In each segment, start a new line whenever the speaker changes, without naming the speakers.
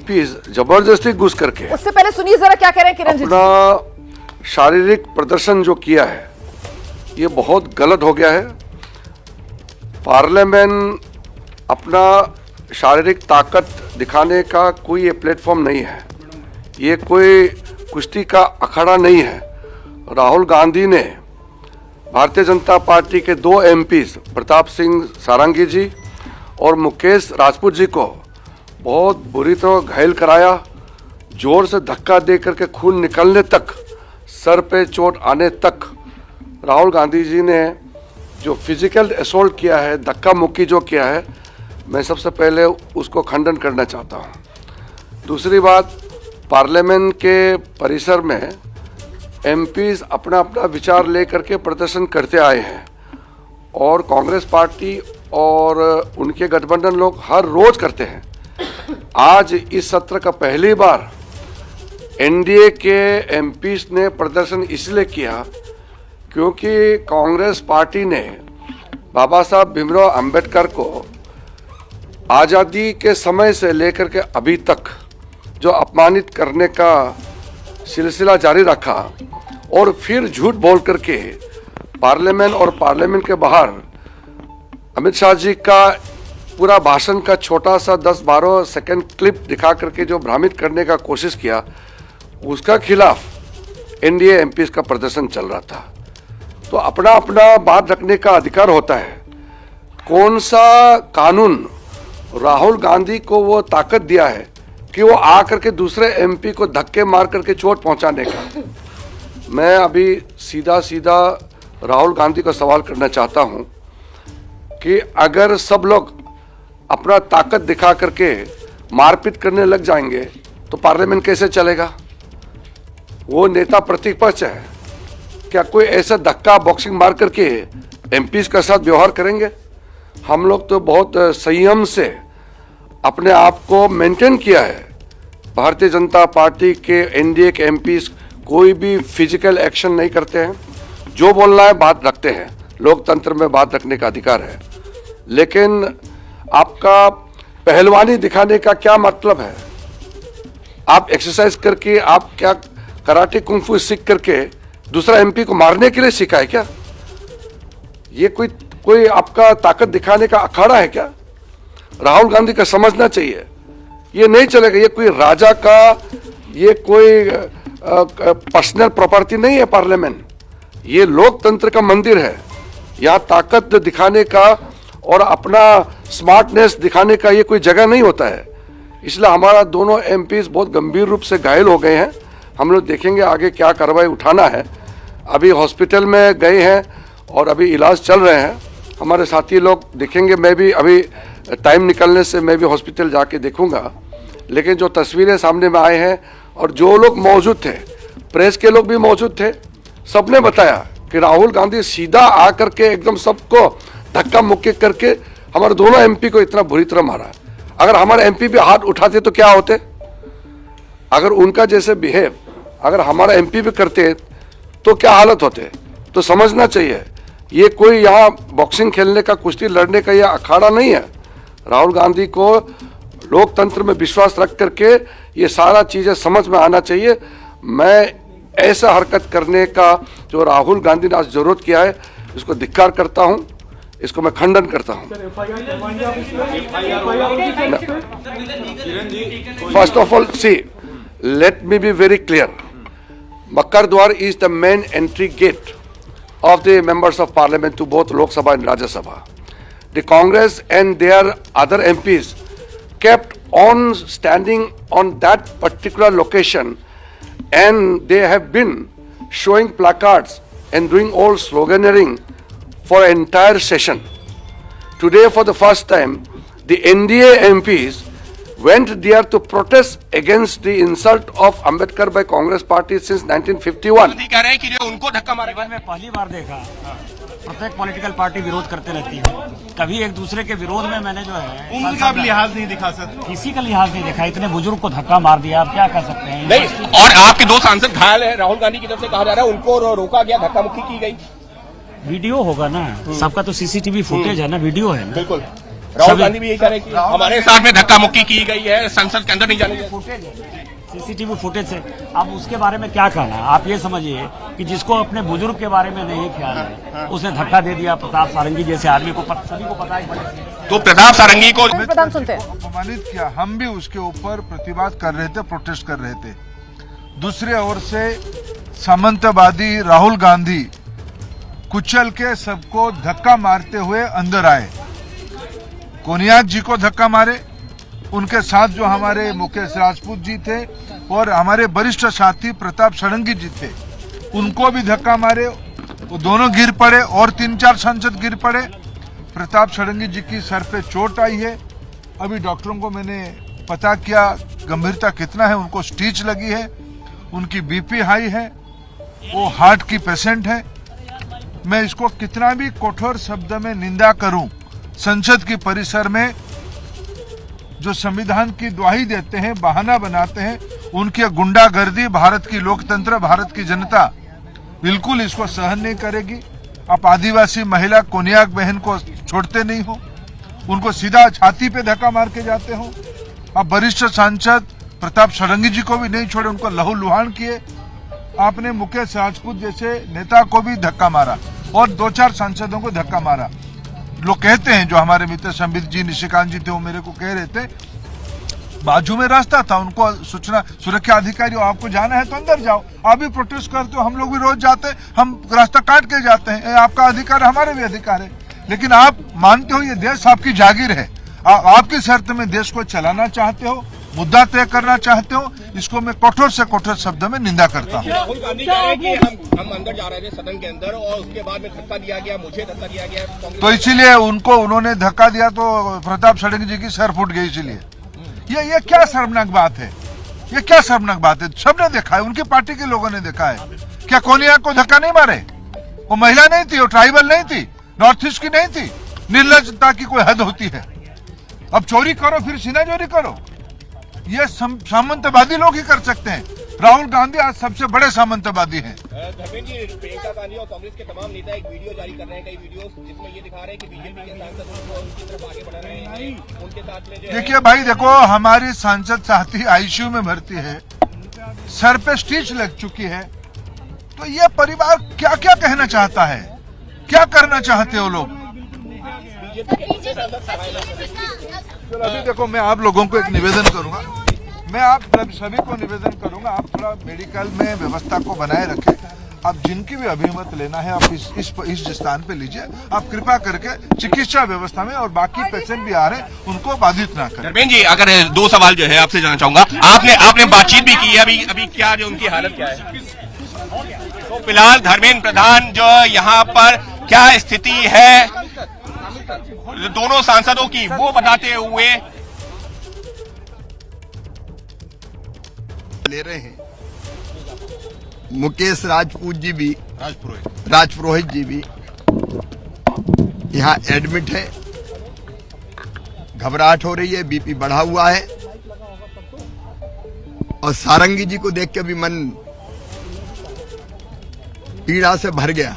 MPs जबरदस्ती घुस करके
उससे पहले सुनिए जरा क्या कह रहे हैं किरण जी।
अपना शारीरिक प्रदर्शन जो किया है ये बहुत गलत हो गया है। पार्लियामेंट अपना शारीरिक ताकत दिखाने का कोई ये प्लेटफॉर्म नहीं है, ये कोई कुश्ती का अखाड़ा नहीं है। राहुल गांधी ने भारतीय जनता पार्टी के 2 एमपीज प्रताप सिंह सारंगी जी और मुकेश राजपूत जी को बहुत बुरी तरह घायल कराया। जोर से धक्का दे करके खून निकलने तक, सर पे चोट आने तक राहुल गांधी जी ने जो फिजिकल असॉल्ट किया है, धक्का मुक्की जो किया है, मैं सबसे पहले उसको खंडन करना चाहता हूँ। दूसरी बात, पार्लियामेंट के परिसर में एमपीज अपना अपना विचार लेकर के प्रदर्शन करते आए हैं और कांग्रेस पार्टी और उनके गठबंधन लोग हर रोज करते हैं। आज इस सत्र का पहली बार एनडीए के एमपीज ने प्रदर्शन इसलिए किया क्योंकि कांग्रेस पार्टी ने बाबा साहब भीमराव अंबेडकर को आज़ादी के समय से लेकर के अभी तक जो अपमानित करने का सिलसिला जारी रखा और फिर झूठ बोल करके पार्लियामेंट और पार्लियामेंट के बाहर अमित शाह जी का पूरा भाषण का छोटा सा 10-12 सेकंड क्लिप दिखा करके जो भ्रमित करने का कोशिश किया, उसका खिलाफ एनडीए एमपीज का प्रदर्शन चल रहा था। तो अपना अपना बात रखने का अधिकार होता है। कौन सा कानून राहुल गांधी को वो ताकत दिया है कि वो आकर के दूसरे एमपी को धक्के मार करके चोट पहुंचाने का? मैं अभी सीधा सीधा राहुल गांधी को सवाल करना चाहता हूं कि अगर सब लोग अपना ताकत दिखा करके मारपीट करने लग जाएंगे तो पार्लियामेंट कैसे चलेगा? वो नेता प्रतिपक्ष है, क्या कोई ऐसा धक्का बॉक्सिंग मार करके एमपीज के साथ व्यवहार करेंगे? हम लोग तो बहुत संयम से अपने आप को मेंटेन किया है। भारतीय जनता पार्टी के एनडीए के एमपीज कोई भी फिजिकल एक्शन नहीं करते हैं, जो बोलना है बात रखते हैं, लोकतंत्र में बात रखने का अधिकार है। लेकिन आपका पहलवानी दिखाने का क्या मतलब है? आप एक्सरसाइज करके, आप क्या कराटे कुंफू सीख करके दूसरा एमपी को मारने के लिए सीखा है क्या? ये कोई आपका ताकत दिखाने का अखाड़ा है क्या? राहुल गांधी का समझना चाहिए, ये नहीं चलेगा। ये कोई राजा का, ये कोई पर्सनल प्रॉपर्टी नहीं है पार्लियामेंट, ये लोकतंत्र का मंदिर है। यहाँ ताकत दिखाने का और अपना स्मार्टनेस दिखाने का ये कोई जगह नहीं होता है। इसलिए हमारा दोनों एमपीज बहुत गंभीर रूप से घायल हो गए हैं। हम लोग देखेंगे आगे क्या कार्रवाई उठाना है। अभी हॉस्पिटल में गए हैं और अभी इलाज चल रहे हैं। हमारे साथी लोग देखेंगे, मैं भी अभी टाइम निकलने से मैं भी हॉस्पिटल जाके देखूंगा। लेकिन जो तस्वीरें सामने में आए हैं और जो लोग मौजूद थे, प्रेस के लोग भी मौजूद थे, सबने बताया कि राहुल गांधी सीधा आकर के एकदम सबको धक्का मुक्की करके हमारे दोनों एमपी को इतना बुरी तरह मारा। अगर हमारे एमपी भी हाथ उठाते तो क्या होते? अगर उनका जैसे बिहेव अगर हमारा एमपी भी करते तो क्या हालत होते? तो समझना चाहिए, ये कोई यहाँ बॉक्सिंग खेलने का, कुश्ती लड़ने का यह अखाड़ा नहीं है। राहुल गांधी को लोकतंत्र में विश्वास रख करके ये सारा चीजें समझ में आना चाहिए। मैं ऐसा हरकत करने का जो राहुल गांधी ने आज जरूरत किया है, इसको धिक्कार करता हूं, इसको मैं खंडन करता हूं। First of all, see, let me be very clear, Makar Dwar is the main entry gate of the members of parliament to both Lok Sabha and Rajya Sabha. The Congress and their other MPs kept on standing on that particular location, and they have been showing placards and doing all sloganeering for an entire session. Today, for the first time, the NDA MPs went there to protest against the insult of Ambedkar by Congress party since 1951.
कह रहे हैं कि जो उनको धक्का मारा,
मैं पहली बार देखा। प्रत्येक पॉलिटिकल पार्टी विरोध करते रहती है, कभी एक दूसरे के विरोध में मैंने जो है
उम्र का लिहाज नहीं दिखा सर,
किसी का लिहाज नहीं देखा। इतने बुजुर्ग को धक्का मार दिया, आप क्या कर सकते हैं?
नहीं, और आपके 2 सांसद घायल है, राहुल गांधी की तरफ से कहा जा रहा है उनको रोका गया, धक्का मुक्की की गई।
वीडियो होगा ना, सबका तो सीसीटीवी फुटेज है ना, वीडियो है ना।
बिल्कुल, राहुल गांधी भी यही कह रहे हैं कि हमारे साथ में धक्का मुक्की की गई है, संसद के अंदर नहीं जाने दिया।
सीसीटीवी फुटेज है। अब उसके बारे में क्या कहना है? आप ये समझिए कि जिसको अपने बुजुर्ग के बारे में नहीं ख्याल है, उसने धक्का दे दिया प्रताप सारंगी जैसे आदमी को, सभी को पता है।
तो प्रताप सारंगी को
प्रधान सुनते हैं।
अपमानित किया, हम भी उसके ऊपर प्रतिवाद कर रहे थे, प्रोटेस्ट कर रहे थे। दूसरे ओर से सामंतवादी राहुल गांधी कुचल के सबको धक्का मारते हुए अंदर आए। कोनियाक जी को धक्का मारे, उनके साथ जो हमारे मुकेश राजपूत जी थे और हमारे वरिष्ठ साथी प्रताप षडंगी जी थे, उनको भी धक्का मारे। वो दोनों गिर पड़े और 3-4 सांसद गिर पड़े। प्रताप षडंगी जी की सर पे चोट आई है। अभी डॉक्टरों को मैंने पता किया गंभीरता कितना है, उनको स्टिच लगी है, उनकी बीपी हाई है, वो हार्ट की पेशेंट है। मैं इसको कितना भी कठोर शब्द में निंदा करूं, संसद की परिसर में जो संविधान की दुहाई देते हैं, बहाना बनाते हैं, उनकी गुंडागर्दी भारत की लोकतंत्र, भारत की जनता बिल्कुल इसको सहन नहीं करेगी। आप आदिवासी महिला कोनियाक बहन को छोड़ते नहीं हो, उनको सीधा छाती पे धक्का मार के जाते हो। आप वरिष्ठ सांसद प्रताप षडंगी जी को भी नहीं छोड़े, उनको लहूलुहान किए। आपने मुकेश राजपूत जैसे नेता को भी धक्का मारा और 2-4 सांसदों को धक्का मारा। लोग कहते हैं, जो हमारे मित्र संबित जी, निशिकांत जी थे, वो मेरे को कह रहे थे बाजू में रास्ता था, उनको सूचना सुरक्षा अधिकारी, आपको जाना है तो अंदर जाओ। आप भी प्रोटेस्ट करते हो, हम लोग भी रोज जाते हैं, हम रास्ता काट के जाते हैं, आपका अधिकार है, हमारे भी अधिकार है। लेकिन आप मानते हो ये देश आपकी जागीर है, आपकी शर्त में देश को चलाना चाहते हो, मुद्दा तय करना चाहते हो, इसको मैं कठोर से कठोर शब्दों में निंदा करता हूँ।
राहुल गांधी कह रहे हैं कि हम अंदर जा रहे थे सदन के अंदर और उसके बाद में धक्का दिया गया, मुझे धक्का दिया गया,
तो इसीलिए उन्होंने धक्का दिया तो प्रताप षडंगी जी की सर फूट गई। इसीलिए ये क्या शर्मनाक बात है, ये क्या शर्मनाक बात है। सबने देखा है, उनकी पार्टी के लोगों ने देखा है। क्या कोनियाक को धक्का नहीं मारे? वो महिला नहीं थी, वो ट्राइबल नहीं थी, नॉर्थ ईस्ट की नहीं थी। निर्लजता की कोई हद होती है। अब चोरी करो फिर सीना चोरी करो, ये सामंतवादी लोग ही कर सकते हैं। राहुल गांधी आज सबसे बड़े सामंतवादी हैं।
धर्मेंद्र जी, प्रियंका गांधी और कांग्रेस के तमाम नेता एक वीडियो जारी कर रहे हैं, कई वीडियो जिसमें ये दिखा रहे हैं कि बीजेपी के सांसद उनको उनकी तरफ आगे बढ़ा रहे हैं, उनके साथ में
देखिए भाई, देखो हमारी सांसद साथी आईसीयू में भर्ती है, सर पे स्टिच लग चुकी है, तो ये परिवार क्या क्या कहना चाहता है, क्या करना चाहते हो लोग? अभी देखो, मैं आप लोगों को एक निवेदन करूंगा, मैं आप सभी को निवेदन करूंगा, आप थोड़ा मेडिकल में व्यवस्था को बनाए रखें। आप जिनकी भी अभिमत लेना है, आप इस स्थान पे लीजिए। आप कृपा करके चिकित्सा व्यवस्था में और बाकी पेशेंट भी आ रहे हैं, उनको बाधित ना करें।
धर्मेंद्र जी, अगर 2 सवाल जो है आपसे जानना चाहूंगा, आपने बातचीत भी की है, अभी क्या जो उनकी हालत क्या है? तो फिलहाल धर्मेंद्र प्रधान जो यहाँ पर क्या स्थिति है दोनों सांसदों की, वो बताते हुए
ले रहे हैं। मुकेश राजपूत जी भी, राजपुरोहित जी भी यहाँ एडमिट है। घबराहट हो रही है, बीपी बढ़ा हुआ है और सारंगी जी को देख के भी मन पीड़ा से भर गया।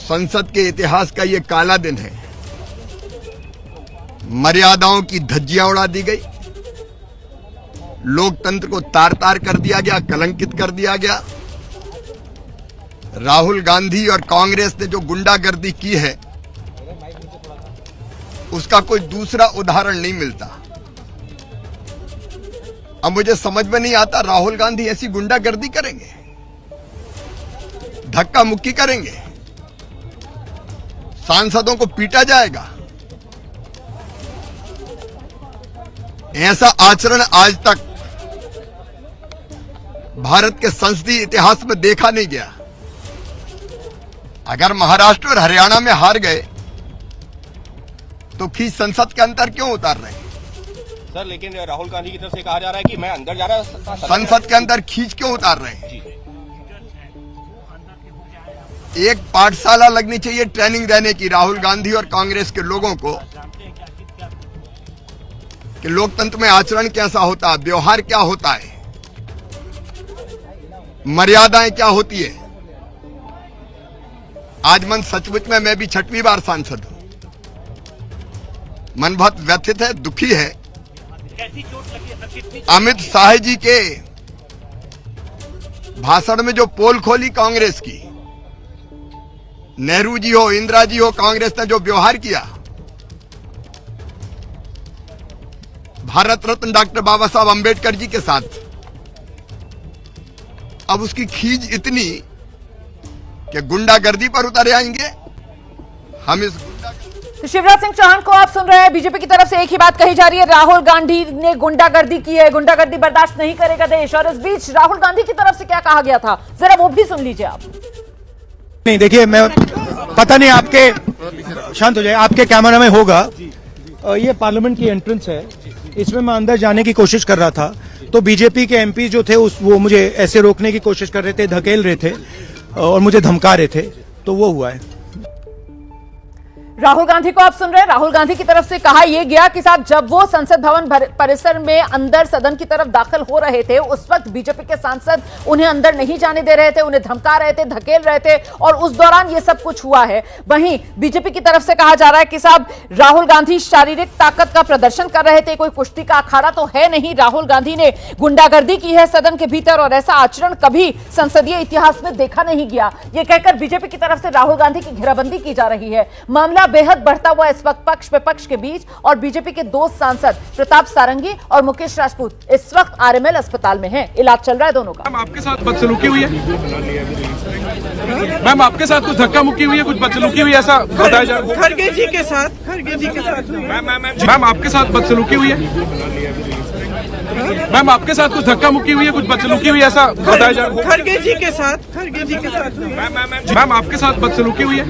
संसद के इतिहास का ये काला दिन है। मर्यादाओं की धज्जियां उड़ा दी गई, लोकतंत्र को तार तार कर दिया गया, कलंकित कर दिया गया। राहुल गांधी और कांग्रेस ने जो गुंडागर्दी की है, उसका कोई दूसरा उदाहरण नहीं मिलता। अब मुझे समझ में नहीं आता, राहुल गांधी ऐसी गुंडागर्दी करेंगे, धक्का मुक्की करेंगे, सांसदों को पीटा जाएगा। ऐसा आचरण आज तक भारत के संसदीय इतिहास में देखा नहीं गया। अगर महाराष्ट्र और हरियाणा में हार गए तो खींच संसद के अंदर क्यों उतार रहे हैं?
सर, लेकिन राहुल गांधी की तरफ से कहा जा रहा है कि मैं अंदर जा रहा हूं,
संसद के अंदर खींच क्यों उतार रहे हैं? एक पाठशाला लगनी चाहिए ट्रेनिंग देने की राहुल गांधी और कांग्रेस के लोगों को कि लोकतंत्र में आचरण कैसा होता है, व्यवहार क्या होता है, मर्यादाएं क्या होती है। आज मन सचमुच में मैं भी 6वीं बार सांसद हूं। मन बहुत व्यथित है, दुखी है। अमित शाह जी के भाषण में जो पोल खोली कांग्रेस की, नेहरू जी हो, इंदिरा जी हो, कांग्रेस ने जो व्यवहार किया, भारत रत्न डॉक्टर बाबा साहब अंबेडकर जी के साथ, अब उसकी खींच इतनी कि गुंडागर्दी पर उतर आएंगे। हम इस
तो शिवराज सिंह चौहान को आप सुन रहे हैं, बीजेपी की तरफ से एक ही बात कही जा रही है, राहुल गांधी ने गुंडागर्दी की है, गुंडागर्दी बर्दाश्त नहीं करेगा देश। और इस बीच राहुल गांधी की तरफ से क्या कहा गया था, जरा वो भी सुन लीजिए आप।
नहीं देखिए, मैं पता नहीं आपके, शांत हो जाए, आपके कैमरा में होगा, ये पार्लियामेंट की एंट्रेंस है, इसमें मैं अंदर जाने की कोशिश कर रहा था, तो बीजेपी के एमपी जो थे वो मुझे ऐसे रोकने की कोशिश कर रहे थे, धकेल रहे थे और मुझे धमका रहे थे, तो वो हुआ है।
राहुल गांधी को आप सुन रहे हैं, राहुल गांधी की तरफ से कहा यह गया कि साहब जब वो संसद भवन परिसर में अंदर सदन की तरफ दाखिल हो रहे थे, उस वक्त बीजेपी के सांसद उन्हें अंदर नहीं जाने दे रहे थे, उन्हें धमका रहे थे, धकेल रहे थे, और उस दौरान ये सब कुछ हुआ है। वहीं बीजेपी की तरफ से कहा जा रहा है कि साहब राहुल गांधी शारीरिक ताकत का प्रदर्शन कर रहे थे, कोई कुश्ती का अखाड़ा तो है नहीं, राहुल गांधी ने गुंडागर्दी की है सदन के भीतर और ऐसा आचरण कभी संसदीय इतिहास में देखा नहीं गया। यह कहकर बीजेपी की तरफ से राहुल गांधी की घेराबंदी की जा रही है। मामला बेहद बढ़ता हुआ इस वक्त पक्ष विपक्ष के बीच, और बीजेपी के दो सांसद प्रताप सारंगी और मुकेश राजपूत इस वक्त आरएमएल अस्पताल में हैं, इलाज चल रहा है दोनों का।
मैम आपके साथ बदसलूकी हुई है, मैम आपके साथ कुछ धक्का मुक्की हुई है, कुछ बदसलूकी हुई है, ऐसा बताया जा रहा है।
खड़गे जी के साथ
मैम आपके साथ बदसलूकी हुई है, मैम आपके साथ कुछ धक्का मुक्की हुई है, कुछ बदसलूकी हुई है, ऐसा बताया जा रहा है।
खड़गे जी के साथ
मैम आपके साथ बदसलूकी हुई है,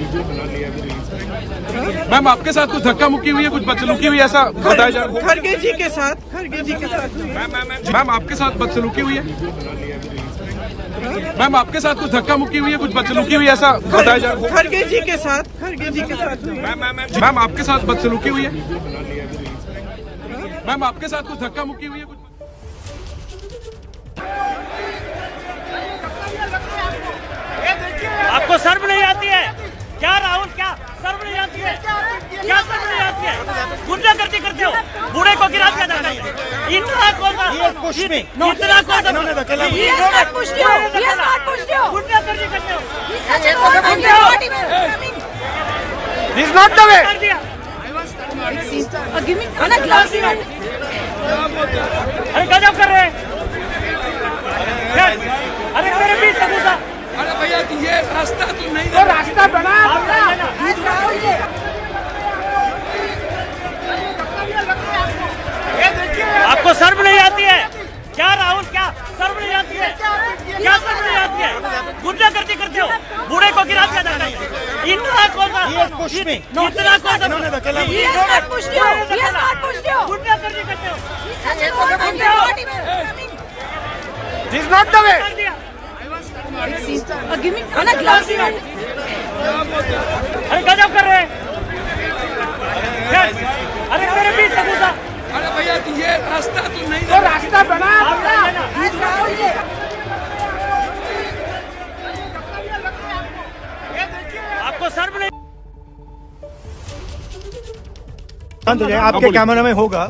मैम आपके साथ कुछ धक्का मुक्की हुई है, कुछ बदसलूकी हुई है, ऐसा बताया जा रहा है।
खड़गे जी के साथ
मैम आपके साथ बदसलूकी हुई है, मैम आपके साथ कुछ धक्का मुक्की हुई है, कुछ बदसलूकी हुई है, ऐसा बताया जा रहा है।
खड़गे जी के साथ
मैम आपके साथ बदसलूकी हुई है, मैम आपके साथ कुछ धक्का मुक्की हुई है, कुछ
आपको शर्म नहीं आती है क्या राहुल? क्या शर्म नहीं आती है? क्या शर्म नहीं आती है? गुंडागर्दी करते हो, बूढ़े को गिरा दिया जाता है, इतना कौन सा गुंडागर्दी करते हो। अरे गजब कर रहे हैं, अरे मेरे बीच का घुसा।
अरे भैया ये रास्ता तो नहीं,
तो रास्ता बना
आपको शर्म नहीं आती है क्या राहुल? क्या शर्म नहीं आती है? क्या शर्म नहीं आती है? गुंडागर्दी करते हो, बूढ़े को गिरा दिया जाता है, इतना कौन सा गुंडागर्दी करते हो। अरे गजब कर रहे हैं, अरे मेरे बीच का घुसा।
अरे भैया ये रास्ता तो नहीं,
तो रास्ता बना
आपको शर्म नहीं?
शांत हो जाए, आपके कैमरा में होगा,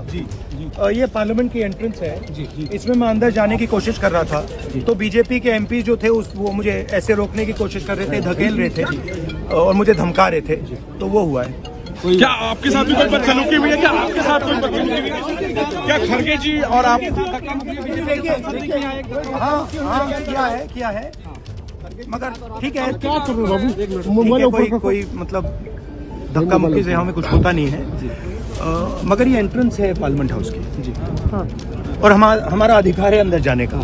ये पार्लियामेंट की एंट्रेंस है, इसमें मैं अंदर जाने की कोशिश कर रहा था, तो बीजेपी के एमपी जो थे वो मुझे ऐसे रोकने की कोशिश कर रहे थे, धकेल रहे थे और मुझे धमका रहे थे, तो वो हुआ है।
क्या आपके साथ भी कोई बदसलूकी हुई है? क्या आपके साथ कोई बदसलूकी हुई है? क्या खड़गे जी और आप?
हाँ किया है, मगर ठीक है,
क्या कर रहे हो बाबू?
कोई मतलब धक्का मुक्की से हमें कुछ होता नहीं है, मगर ये एंट्रेंस है पार्लियामेंट हाउस की जी, हाँ, और हमारा अधिकार है अंदर जाने का,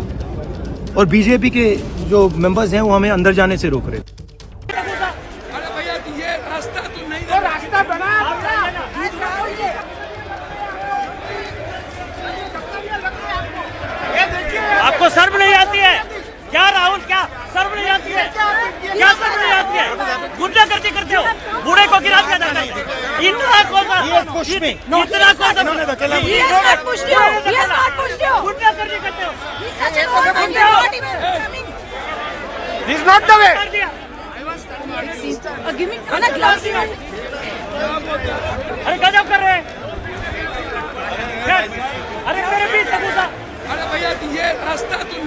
और बीजेपी के जो मेंबर्स हैं वो हमें अंदर जाने से रोक रहे।
अरे भैया ये रास्ता तो नहीं,
तो रास्ता बना
आपको शर्म नहीं आती है क्या राहुल? क्या शर्म नहीं आती है? क्या शर्म नहीं आती है? गुंडागर्दी करते हो, बूढ़े को गिरा दिया जाता है, इतना कौन सा गुंडागर्दी करते हो। अरे गजब कर रहे हैं,
अरे भैया ये रास्ता तो